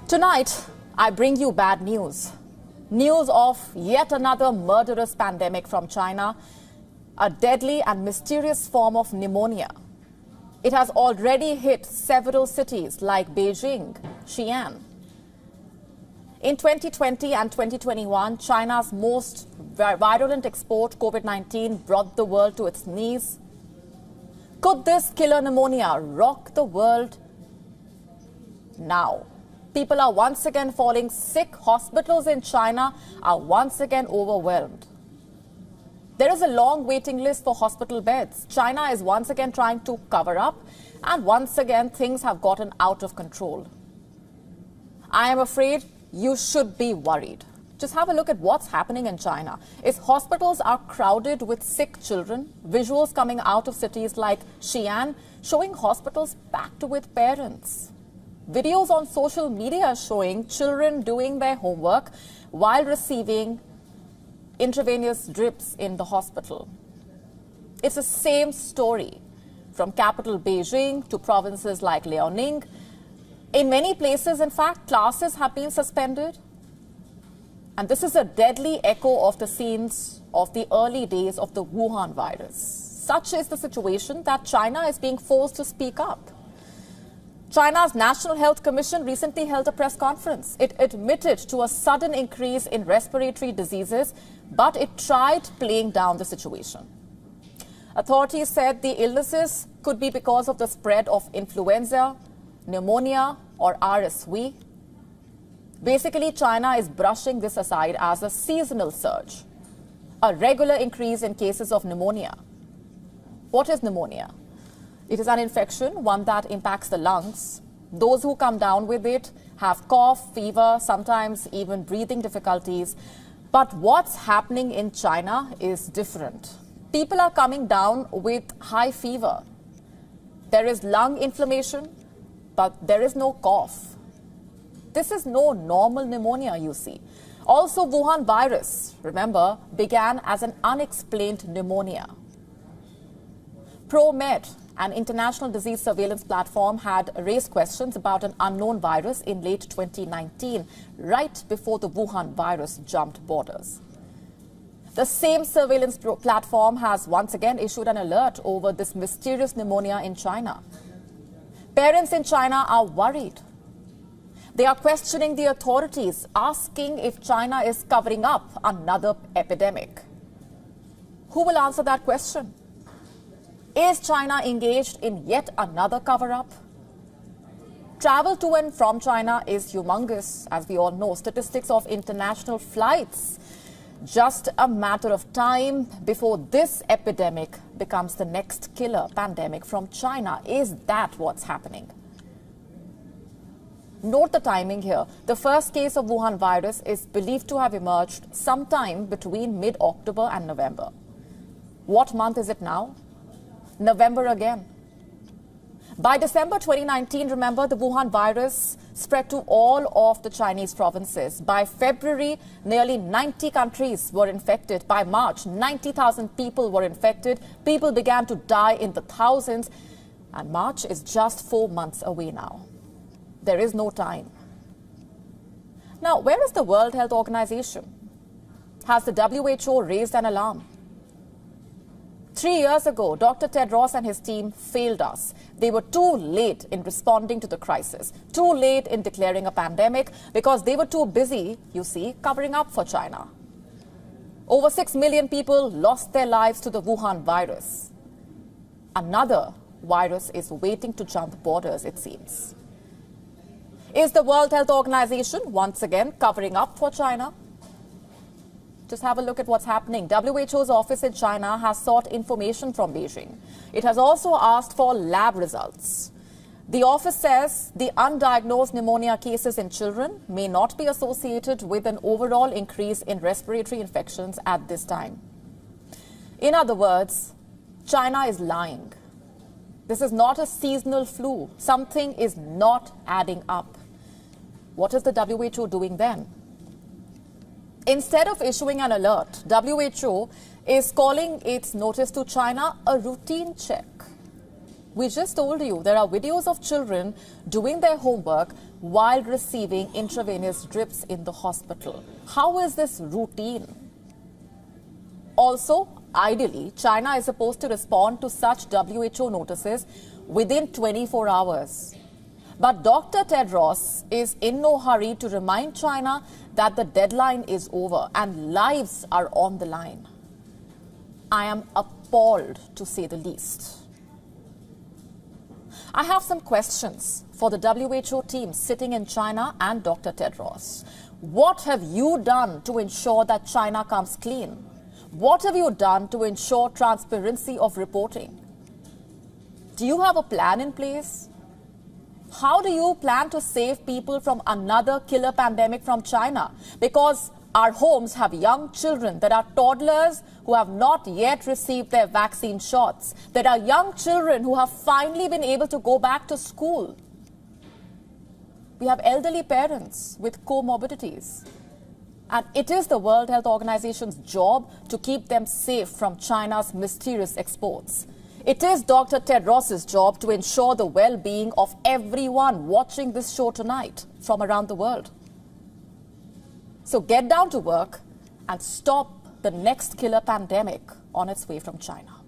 Tonight, I bring you bad news. News of yet another murderous pandemic from China, a deadly and mysterious form of pneumonia. It has already hit several cities like Beijing, Xi'an. In 2020 and 2021, China's most virulent export, COVID-19, brought the world to its knees. Could this killer pneumonia rock the world now? People are once again falling sick. Hospitals in China are once again overwhelmed. There is a long waiting list for hospital beds. China is once again trying to cover up, and once again things have gotten out of control. I am afraid you should be worried. Just have a look at what's happening in China. Its hospitals are crowded with sick children. Visuals coming out of cities like Xi'an showing hospitals packed with parents. Videos on social media showing children doing their homework while receiving intravenous drips in the hospital. It's the same story from capital Beijing to provinces like Liaoning. In many places, in fact, classes have been suspended. And this is a deadly echo of the scenes of the early days of the Wuhan virus. Such is the situation that China is being forced to speak up. China's National Health Commission recently held a press conference. It admitted to a sudden increase in respiratory diseases, but it tried playing down the situation. Authorities said the illnesses could be because of the spread of influenza, pneumonia, or RSV. Basically, China is brushing this aside as a seasonal surge, a regular increase in cases of pneumonia. What is pneumonia? It is an infection, one that impacts the lungs. Those who come down with it have cough, fever, sometimes even breathing difficulties. But what's happening in China is different. People are coming down with high fever. There is lung inflammation, but there is no cough. This is no normal pneumonia, you see. Also, Wuhan virus, remember, began as an unexplained pneumonia. ProMed, an international disease surveillance platform, had raised questions about an unknown virus in late 2019, right before the Wuhan virus jumped borders. The same surveillance platform has once again issued an alert over this mysterious pneumonia in China. Parents in China are worried. They are questioning the authorities, asking if China is covering up another epidemic. Who will answer that question? Is China engaged in yet another cover-up? Travel to and from China is humongous, as we all know. Statistics of international flights. Just a matter of time before this epidemic becomes the next killer pandemic from China. Is that what's happening? Note the timing here. The first case of Wuhan virus is believed to have emerged sometime between mid-October and November. What month is it now? November again. By December 2019, remember, the Wuhan virus spread to all of the Chinese provinces. By February, nearly 90 countries were infected. By March, 90,000 people were infected. People began to die in the thousands. And March is just 4 months away now. There is no time. Now, where is the World Health Organization? Has the WHO raised an alarm? 3 years ago, Dr. Tedros and his team failed us. They were too late in responding to the crisis, too late in declaring a pandemic because they were too busy, you see, covering up for China. Over 6 million people lost their lives to the Wuhan virus. Another virus is waiting to jump borders, it seems. Is the World Health Organization once again covering up for China? Just have a look at what's happening. WHO's office in China has sought information from Beijing. It has also asked for lab results. The office says the undiagnosed pneumonia cases in children may not be associated with an overall increase in respiratory infections at this time. In other words, China is lying. This is not a seasonal flu. Something is not adding up. What is the WHO doing then? Instead of issuing an alert, WHO is calling its notice to China a routine check. We just told you there are videos of children doing their homework while receiving intravenous drips in the hospital. How is this routine? Also, ideally, China is supposed to respond to such WHO notices within 24 hours. But Dr. Tedros is in no hurry to remind China that the deadline is over and lives are on the line. I am appalled, to say the least. I have some questions for the WHO team sitting in China and Dr. Tedros. What have you done to ensure that China comes clean? What have you done to ensure transparency of reporting? Do you have a plan in place? How do you plan to save people from another killer pandemic from China? Because our homes have young children. There are toddlers who have not yet received their vaccine shots. There are young children who have finally been able to go back to school. We have elderly parents with comorbidities. And it is the World Health Organization's job to keep them safe from China's mysterious exports. It is Dr. Tedros' job to ensure the well-being of everyone watching this show tonight from around the world. So get down to work and stop the next killer pandemic on its way from China.